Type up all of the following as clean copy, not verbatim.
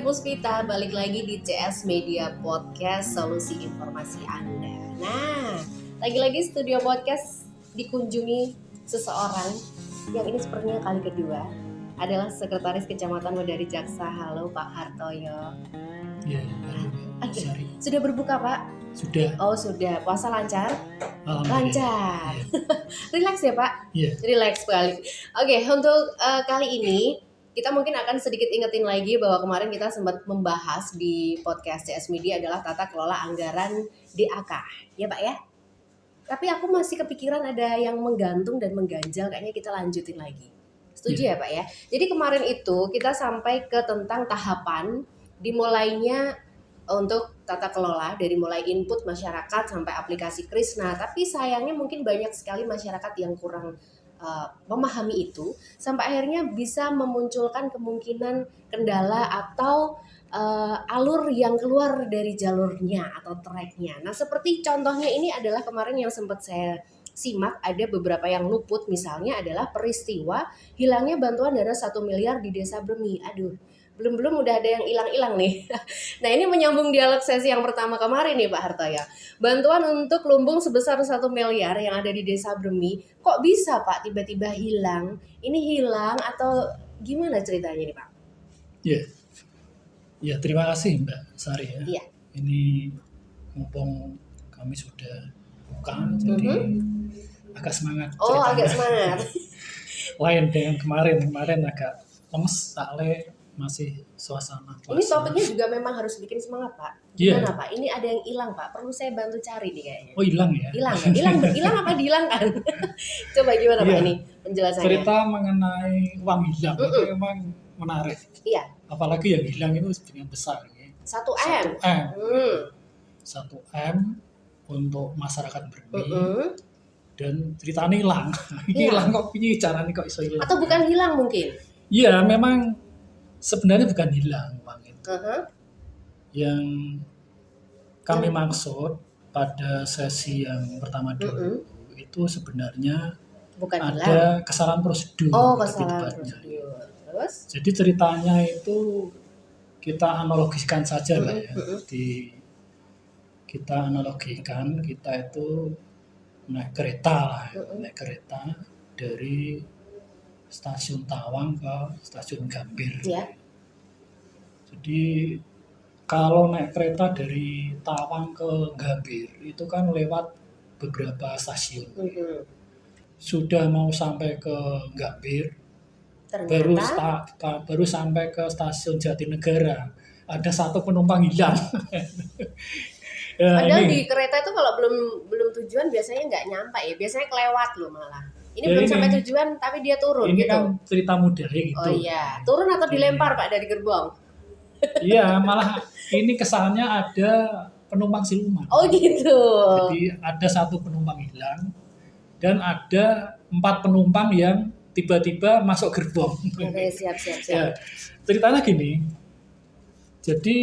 Sari Puspita, balik lagi di CS Media Podcast, solusi informasi Anda. Nah, lagi-lagi studio podcast dikunjungi seseorang yang ini sepertinya kali kedua, adalah Sekretaris Kecamatan Wedari Jaksa. Halo Pak Hartoyo. Ya, Sari. Sudah berbuka Pak? Sudah. Oh sudah, puasa lancar? Lancar. Ya. Relax ya Pak? Iya. Relax sekali. Oke, untuk kali ini kita mungkin akan sedikit ingetin lagi bahwa kemarin kita sempat membahas di podcast CS Media adalah tata kelola anggaran DAK, ya Pak ya? Tapi aku masih kepikiran ada yang menggantung dan mengganjal, kayaknya kita lanjutin lagi. Setuju ya Pak ya? Jadi kemarin itu kita sampai ke tentang tahapan dimulainya untuk tata kelola dari mulai input masyarakat sampai aplikasi KRIS. Nah, tapi sayangnya mungkin banyak sekali masyarakat yang kurang memahami itu sampai akhirnya bisa memunculkan kemungkinan kendala atau alur yang keluar dari jalurnya atau tracknya. Nah, seperti contohnya ini adalah kemarin yang sempat saya simak, ada beberapa yang luput, misalnya adalah peristiwa hilangnya bantuan dana 1 miliar di Desa Bremi. Aduh, belum udah ada yang hilang-hilang nih. Nah, ini menyambung dialog sesi yang pertama kemarin nih Pak Hartoyo. Bantuan untuk lumbung sebesar 1 miliar yang ada di Desa Bremi, kok bisa Pak tiba-tiba hilang? Ini hilang atau gimana ceritanya nih Pak? Ya, terima kasih Mbak Sari ya. Iya. Ini mumpung kami sudah buka, jadi agak semangat. Oh, agak semangat. Lain dengan kemarin agak lemes, soalnya masih suasana puasa. Ini topiknya juga memang harus bikin semangat Pak. Gimana Pak? Ini ada yang hilang Pak, perlu saya bantu cari nih kayaknya. Oh, hilang ya? Hilang apa dihilangkan? Coba gimana Pak ini penjelasannya? Cerita mengenai uang hilang itu memang menarik. Iya. Apalagi yang hilang itu sebenarnya besar. 1M. 1M untuk masyarakat Bremi. Dan ceritanya hilang. Hilang kok ini caranya kok iso hilang. Atau bukan hilang mungkin? Iya, memang sebenarnya bukan hilang uang itu. Yang kami maksud pada sesi yang pertama dulu itu sebenarnya bukan ada hilang. kesalahan prosedur. Oh, kesalahan prosedur. Terus? Jadi ceritanya itu kita analogikan saja lah ya. Jadi kita analogikan, kita itu naik kereta lah, naik kereta dari stasiun Tawang ke stasiun Gambir. Ya. Jadi kalau naik kereta dari Tawang ke Gambir itu kan lewat beberapa stasiun. Sudah mau sampai ke Gambir, baru sampai ke stasiun Jatinegara, ada satu penumpang hilang. Padahal di kereta itu kalau belum tujuan biasanya nggak nyampe ya, biasanya kelewat loh malah. Ini belum sampai tujuan tapi dia turun ini gitu. Kan cerita mudah ya gitu. Oh iya, turun atau dilempar Pak dari gerbong? Iya, malah ini kesannya ada penumpang siluman. Oh gitu. Jadi ada satu penumpang hilang dan ada 4 penumpang yang tiba-tiba masuk gerbong. Oke, siap. Ya, ceritanya gini. Jadi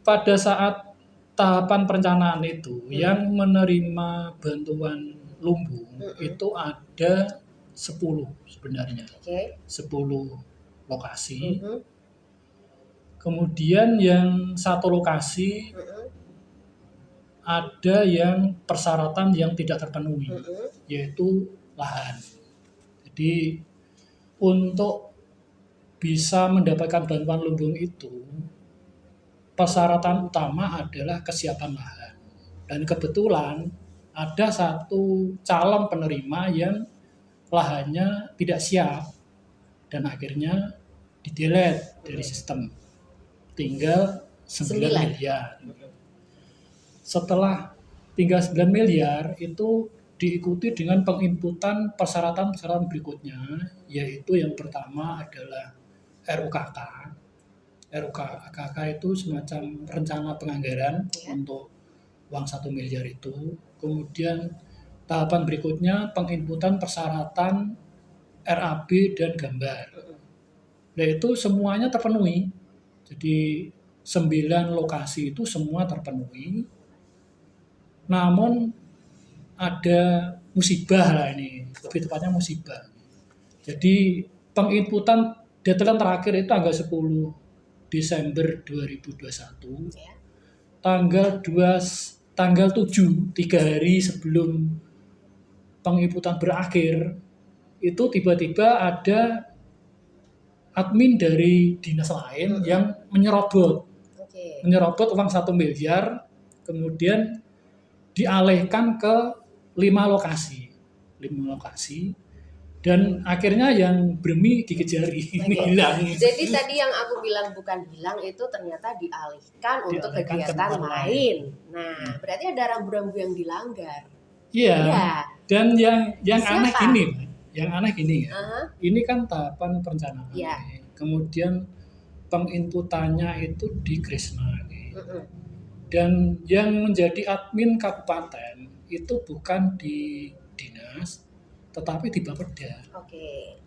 pada saat tahapan perencanaan itu yang menerima bantuan lumbung itu ada 10 sebenarnya. 10 lokasi. Kemudian yang satu lokasi ada yang persyaratan yang tidak terpenuhi, yaitu lahan. Jadi untuk bisa mendapatkan bantuan lumbung itu persyaratan utama adalah kesiapan lahan. Dan kebetulan ada satu calon penerima yang lahannya tidak siap dan akhirnya di-delete dari sistem. Tinggal 9 miliar. Setelah tinggal 9 miliar itu diikuti dengan penginputan persyaratan berikutnya, yaitu yang pertama adalah RUKK. RUKK itu semacam rencana penganggaran untuk uang 1 miliar itu. Kemudian tahapan berikutnya penginputan persyaratan RAB dan gambar. Nah itu semuanya terpenuhi. Jadi 9 lokasi itu semua terpenuhi. Namun ada musibah lah ini, lebih tepatnya musibah. Jadi penginputan deadline terakhir itu tanggal 10 Desember 2021, Ya. tanggal 7, 3 hari sebelum penginputan berakhir, itu tiba-tiba ada admin dari dinas lain yang menyerobot uang 1 miliar, kemudian dialihkan ke 5 lokasi, dan akhirnya yang Bremi gigit jari, hilang. Jadi tadi yang aku bilang bukan hilang itu ternyata dialihkan untuk kegiatan lain. Nah, berarti ada rambu-rambu yang dilanggar. Iya. Dan yang aneh gini, ya. Uh-huh. Ini kan tahapan perencanaan. Ya. Kemudian penginputannya itu di Krisma. Dan yang menjadi admin kabupaten itu bukan di dinas, tetapi di Bapeda.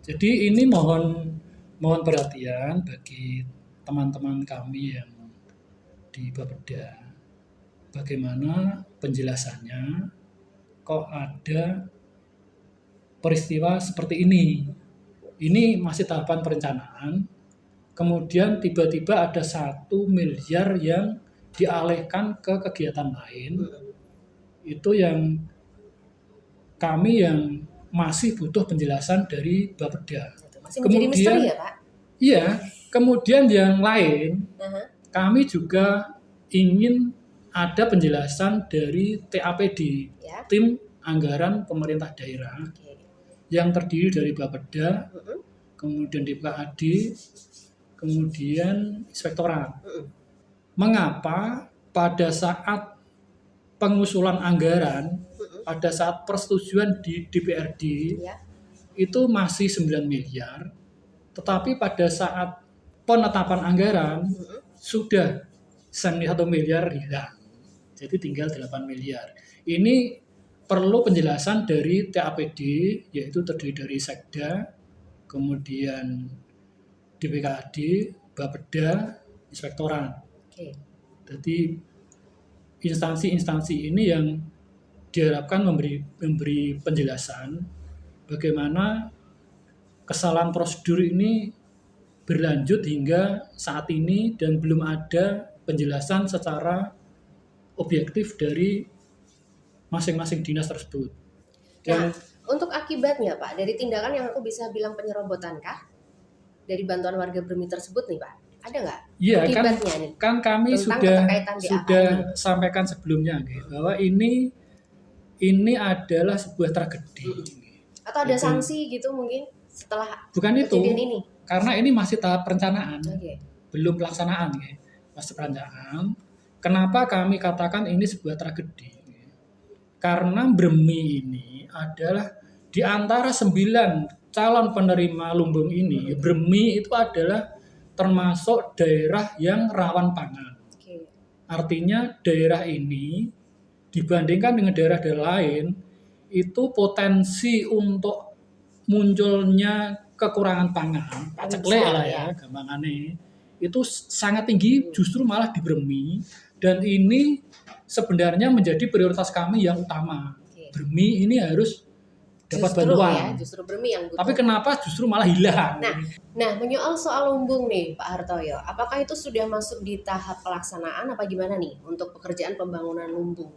Jadi ini mohon perhatian bagi teman-teman kami yang di Bapeda. Bagaimana penjelasannya kok ada peristiwa seperti ini? Ini masih tahapan perencanaan. Kemudian tiba-tiba ada 1 miliar yang dialihkan ke kegiatan lain. Itu yang kami yang masih butuh penjelasan dari Bapeda. Masih menjadi misteri ya, Pak? Iya. Kemudian yang lain, kami juga ingin ada penjelasan dari TAPD, Tim Anggaran Pemerintah Daerah, yang terdiri dari Bapeda, kemudian DPKAD, kemudian Inspektorat. Mengapa pada saat pengusulan anggaran, pada saat persetujuan di DPRD, itu masih 9 miliar, tetapi pada saat penetapan anggaran sudah 1 miliar hilang. Jadi tinggal 8 miliar. Ini perlu penjelasan dari TAPD, yaitu terdiri dari Sekda, kemudian DPKAD, Bapeda, Inspektorat. Jadi instansi-instansi ini yang diharapkan memberi penjelasan bagaimana kesalahan prosedur ini berlanjut hingga saat ini dan belum ada penjelasan secara objektif dari masing-masing dinas tersebut. Dan untuk akibatnya Pak, dari tindakan yang aku bisa bilang penyerobotankah dari bantuan warga Bremi tersebut nih Pak? Ada nggak? Iya, akibatnya nih? Kan kami sudah sampaikan sebelumnya bahwa ini adalah sebuah tragedi. Atau ada sanksi gitu mungkin setelah bukan itu ini? Karena ini masih tahap perencanaan, belum pelaksanaan, masih perencanaan. Kenapa kami katakan ini sebuah tragedi? Karena Bremi ini adalah di antara 9 calon penerima lumbung ini, Bremi itu adalah termasuk daerah yang rawan pangan. Artinya daerah ini dibandingkan dengan daerah-daerah lain itu potensi untuk munculnya kekurangan pangan, paceklik lah ya, gampangannya itu sangat tinggi, justru malah di Bremi. Dan ini sebenarnya menjadi prioritas kami yang utama. Bremi ini harus dapat bantuan. Justru Bremi yang butuh. Tapi kenapa justru malah hilang? Nah, menyoal soal lumbung nih Pak Hartoyo, apakah itu sudah masuk di tahap pelaksanaan apa gimana nih untuk pekerjaan pembangunan lumbung?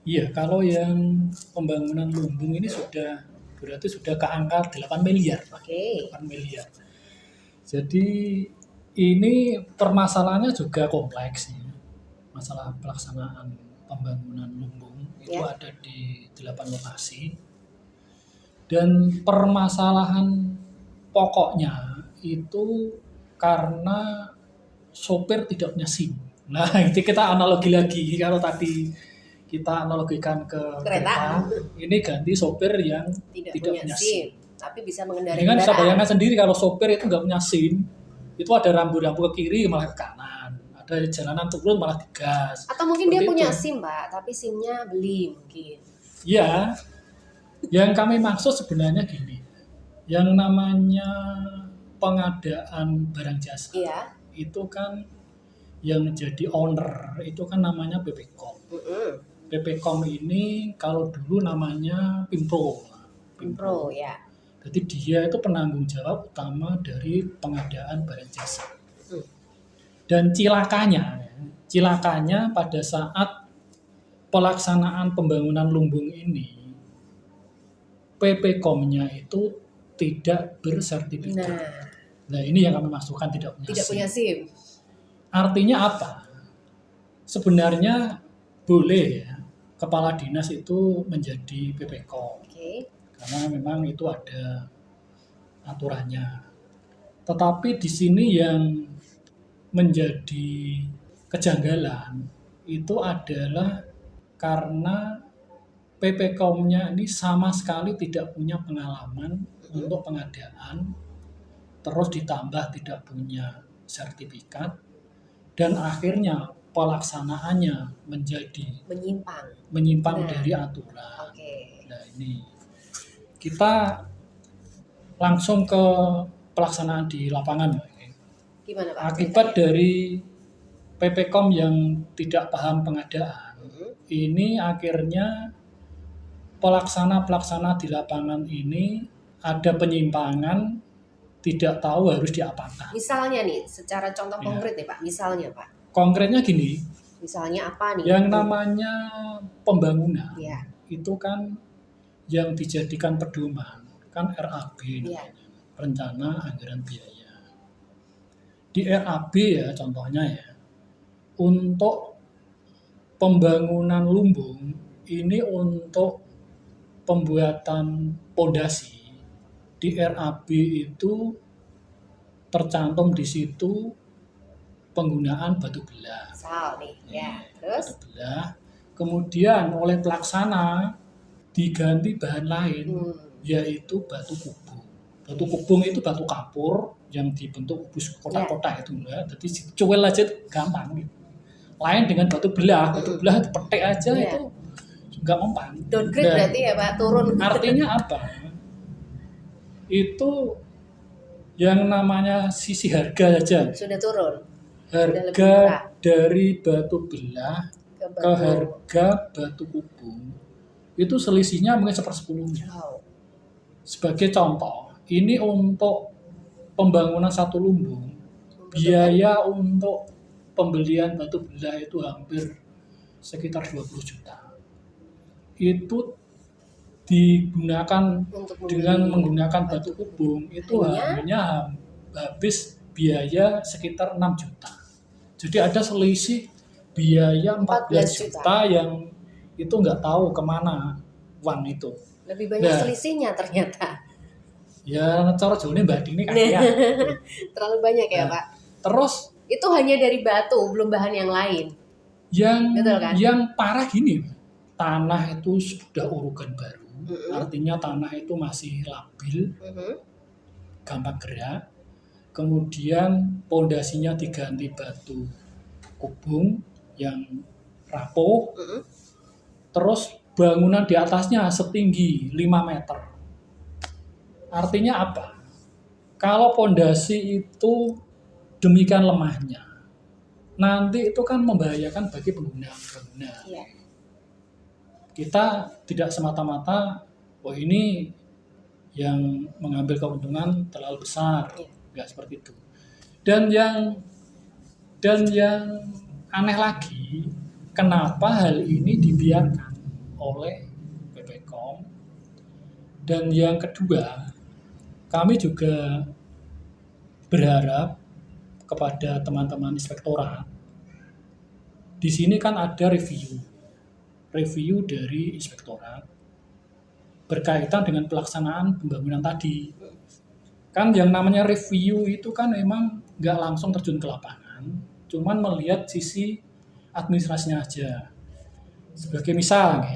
Iya, kalau yang pembangunan lumbung ini berarti sudah ke angka 8 miliar. 8 miliar. Jadi ini permasalahannya juga kompleks ya. Masalah pelaksanaan pembangunan lumbung itu ada di 8 lokasi. Dan permasalahan pokoknya itu karena sopir tidak punya SIM. Nah, itu kita analogi lagi. Kalau tadi kita analogikan ke kereta, ini ganti sopir yang tidak punya SIM. Tapi bisa mengendarai kendaraan. Bisa bayangkan sendiri kalau sopir itu nggak punya SIM, itu ada rambu-rambu ke kiri malah ke kanan. Ada jalanan turun malah digas. Atau mungkin dia punya SIM, Pak, tapi SIM-nya beli mungkin. Iya. Yang kami maksud sebenarnya gini. Yang namanya pengadaan barang jasa. Itu kan yang menjadi owner itu kan namanya BPKOM. BPKOM ini kalau dulu namanya Pimpro ya. Jadi dia itu penanggung jawab utama dari pengadaan barang jasa. Dan cilakanya pada saat pelaksanaan pembangunan lumbung ini, PPKOM-nya itu tidak bersertifikat. Nah, ini yang kami masukkan tidak punya SIM. Artinya apa? Sebenarnya boleh ya, kepala dinas itu menjadi PPKOM. Karena memang itu ada aturannya. Tetapi di sini yang menjadi kejanggalan itu adalah karena PPKOM-nya ini sama sekali tidak punya pengalaman untuk pengadaan, terus ditambah tidak punya sertifikat, dan akhirnya pelaksanaannya menjadi menyimpang dari aturan. Nah, ini kita langsung ke pelaksanaan di lapangan. Gimana, Pak? Akibat dari PPKOM yang tidak paham pengadaan, ini akhirnya pelaksana di lapangan ini ada penyimpangan, tidak tahu harus diapakan. Misalnya nih, secara contoh konkret nih Pak, misalnya Pak. Konkretnya gini. Misalnya apa nih? Yang namanya pembangunan, itu kan yang dijadikan pedoman, kan RAB, Rencana Anggaran Biaya. Di RAB ya contohnya ya, untuk pembangunan lumbung, ini untuk pembuatan pondasi, di RAB itu tercantum di situ penggunaan batu belah. Terus? Batu belah. Kemudian oleh pelaksana diganti bahan lain, yaitu batu kubung. Batu kubung itu batu kapur yang dibentuk kubus kotak-kotak itu enggak. Jadi cuel aja gampang gitu. Lain dengan batu belah dipetik aja itu enggak mempan. Downgrade berarti ya Pak, turun. Artinya apa? Itu yang namanya sisi harga saja sudah turun. Harga dari batu belah ke harga batu kubung itu selisihnya mungkin 1/10. Sebagai contoh, ini untuk pembangunan satu lumbung, biaya untuk pembelian batu belah itu hampir sekitar 20 juta. Itu digunakan dengan menggunakan batu kubung itu hanya habis biaya sekitar 6 juta. Jadi ada selisih biaya 14 juta yang itu nggak tahu kemana uang itu. Lebih banyak selisihnya ternyata. Ya, cara jauhnya Mbak Dini kaya. Terlalu banyak ya Pak. Terus itu hanya dari batu, belum bahan yang lain. Betul, kan? Yang parah gini, tanah itu sudah urukan baru. Artinya tanah itu masih labil, gampang gerak. Kemudian pondasinya diganti batu kubung yang rapuh. Terus bangunan di atasnya setinggi 5 meter. Artinya apa? Kalau pondasi itu demikian lemahnya, nanti itu kan membahayakan bagi pengguna. Kita tidak semata-mata, ini yang mengambil keuntungan terlalu besar. Nggak seperti itu. Dan yang aneh lagi, kenapa hal ini dibiarkan oleh PPKOM? Dan yang kedua, kami juga berharap kepada teman-teman inspektorat. Di sini kan ada review dari inspektorat berkaitan dengan pelaksanaan pembangunan tadi. Kan yang namanya review itu kan memang nggak langsung terjun ke lapangan, cuman melihat sisi administrasinya aja. Sebagai misal,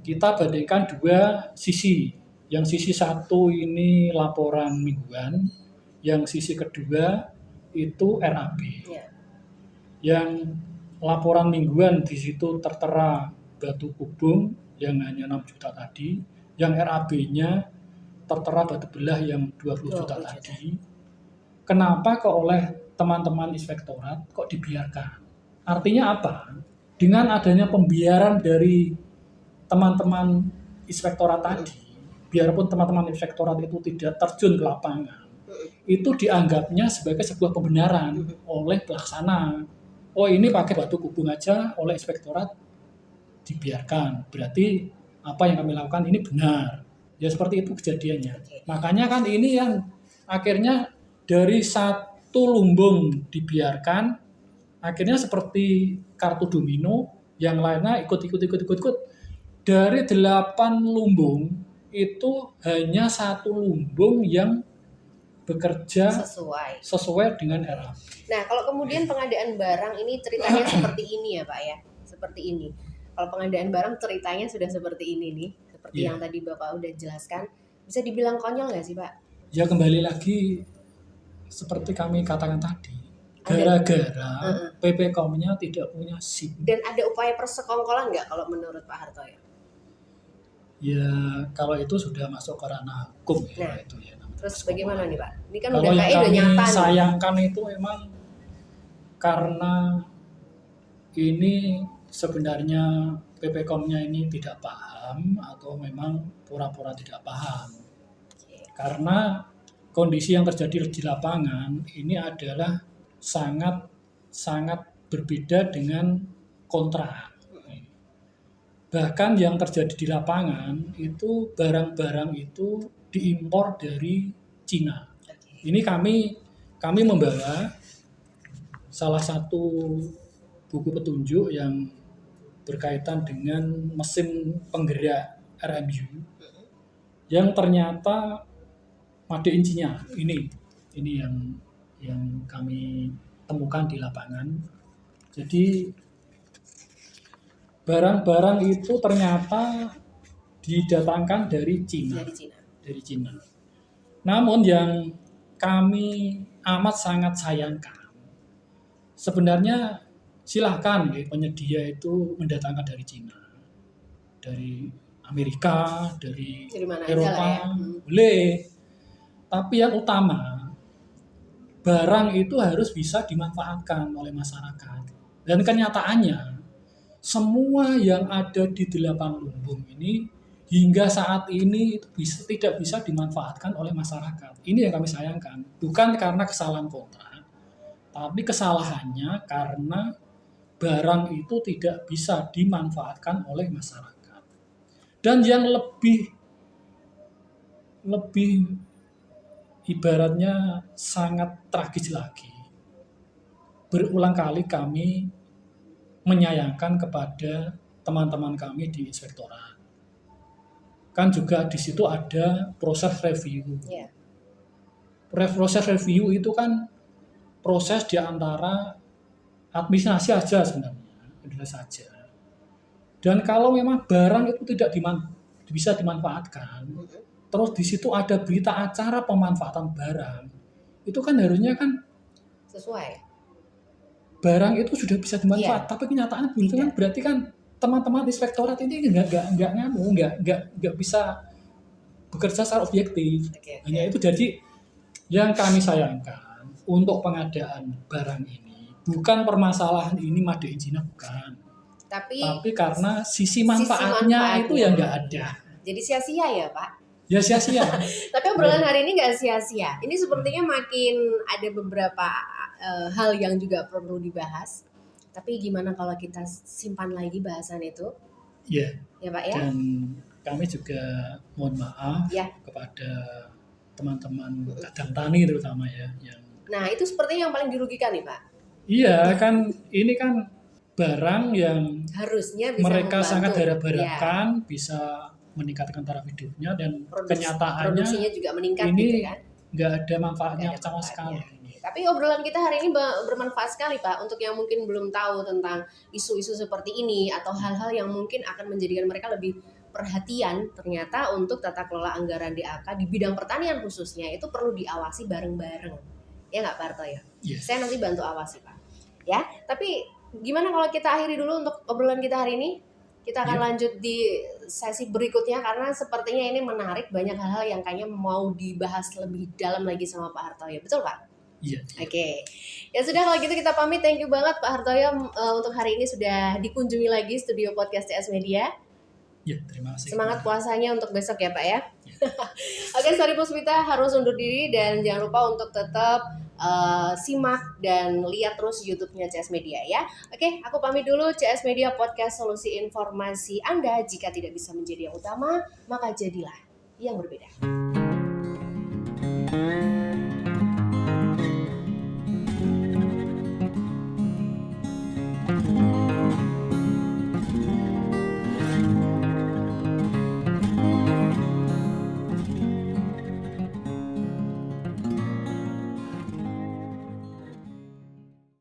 kita bandingkan dua sisi. Yang sisi satu ini laporan mingguan, yang sisi kedua itu RAB. Yang laporan mingguan di situ tertera batu kubung yang hanya 6 juta tadi, yang RAB-nya tertera batu belah yang 20 juta tadi. Kenapa kok oleh teman-teman inspektorat kok dibiarkan? Artinya apa? Dengan adanya pembiaran dari teman-teman inspektorat tadi, biarpun teman-teman inspektorat itu tidak terjun ke lapangan, itu dianggapnya sebagai sebuah pembenaran oleh pelaksana. Oh ini pakai batu kubung aja oleh inspektorat dibiarkan. Berarti apa yang kami lakukan ini benar. Ya seperti itu kejadiannya. Makanya kan ini yang akhirnya dari satu lumbung dibiarkan, akhirnya seperti kartu domino, yang lainnya ikut. Dari 8 lumbung itu hanya satu lumbung yang bekerja sesuai dengan RAP. Nah, kalau kemudian pengadaan barang ini ceritanya seperti ini ya Pak ya, seperti ini. Kalau pengadaan barang ceritanya sudah seperti ini nih, seperti yang tadi Bapak udah jelaskan, bisa dibilang konyol nggak sih Pak? Ya kembali lagi seperti kami katakan tadi, gara-gara PPKOM-nya tidak punya SIM. Dan ada upaya persekongkolan nggak kalau menurut Pak Hartoyo? Ya kalau itu sudah masuk ke ranah hukum ya. Nah, itu ya. Terus bagaimana nih Pak? Ini kan kalau udah yang kami nyata sayangkan nih. Itu memang karena ini sebenarnya PPKOM-nya ini tidak paham atau memang pura-pura tidak paham. Karena kondisi yang terjadi di lapangan ini adalah sangat berbeda dengan kontrak. Bahkan yang terjadi di lapangan itu barang-barang itu diimpor dari Cina. Ini kami membawa salah satu buku petunjuk yang berkaitan dengan mesin penggerak RMU yang ternyata made in Cina. Ini yang kami temukan di lapangan. Jadi barang-barang itu ternyata didatangkan dari Cina. Namun yang kami amat sangat sayangkan, sebenarnya silahkan penyedia itu mendatangkan dari Cina, dari Amerika, dari Eropa, boleh. Tapi yang utama, barang itu harus bisa dimanfaatkan oleh masyarakat. Dan kenyataannya, semua yang ada di 8 lumbung ini hingga saat ini itu tidak bisa dimanfaatkan oleh masyarakat. Ini yang kami sayangkan. Bukan karena kesalahan kontrak, tapi kesalahannya karena barang itu tidak bisa dimanfaatkan oleh masyarakat. Dan yang lebih ibaratnya sangat tragis lagi, berulang kali kami menyayangkan kepada teman-teman kami di inspektorat. Kan juga di situ ada proses review. Proses review itu kan proses di antara administrasi saja sebenarnya, saja. Dan kalau memang barang itu tidak bisa dimanfaatkan, terus di situ ada berita acara pemanfaatan barang, itu kan harusnya kan sesuai. Barang itu sudah bisa dimanfaat, tapi kenyataannya belum. Kan berarti kan teman-teman inspektorat ini nggak bisa bekerja secara objektif. Hanya itu. Jadi yang kami sayangkan untuk pengadaan barang ini bukan permasalahan ini made in China, bukan. Tapi karena sisi manfaatnya itu yang nggak ada. Jadi sia-sia ya Pak? Ya sia-sia. Tapi obrolan hari ini nggak sia-sia. Ini sepertinya makin ada beberapa hal yang juga perlu dibahas. Tapi gimana kalau kita simpan lagi bahasan itu? Iya. Ya Pak ya. Dan kami juga mohon maaf kepada teman-teman kadang tani terutama ya. Nah itu sepertinya yang paling dirugikan nih Pak. Iya kan, ini kan barang yang harusnya bisa mereka membantu. Sangat harap-harapkan bisa meningkatkan taraf hidupnya, dan kenyataannya produksinya juga meningkat ini gitu kan. Nggak ada manfaatnya sama sekali. Tapi obrolan kita hari ini bermanfaat sekali Pak untuk yang mungkin belum tahu tentang isu-isu seperti ini atau hal-hal yang mungkin akan menjadikan mereka lebih perhatian. Ternyata untuk tata kelola anggaran DAK di bidang pertanian khususnya itu perlu diawasi bareng-bareng. Ya nggak Pak Hartoyo? Yes. Saya nanti bantu awasi Pak. Ya, tapi gimana kalau kita akhiri dulu untuk obrolan kita hari ini? Kita akan lanjut di sesi berikutnya karena sepertinya ini menarik, banyak hal-hal yang kayaknya mau dibahas lebih dalam lagi sama Pak Hartoyo. Betul Pak? Iya. Oke. Ya sudah kalau gitu kita pamit. Thank you banget Pak Hartoyo untuk hari ini sudah dikunjungi lagi studio podcast CS Media. Ya, terima kasih. Semangat puasanya untuk besok ya Pak ya. Oke, sorry Puspita harus undur diri dan jangan lupa untuk tetap simak dan lihat terus YouTube-nya CS Media ya. Oke, aku pamit dulu. CS Media Podcast, solusi informasi Anda. Jika tidak bisa menjadi yang utama, maka jadilah yang berbeda.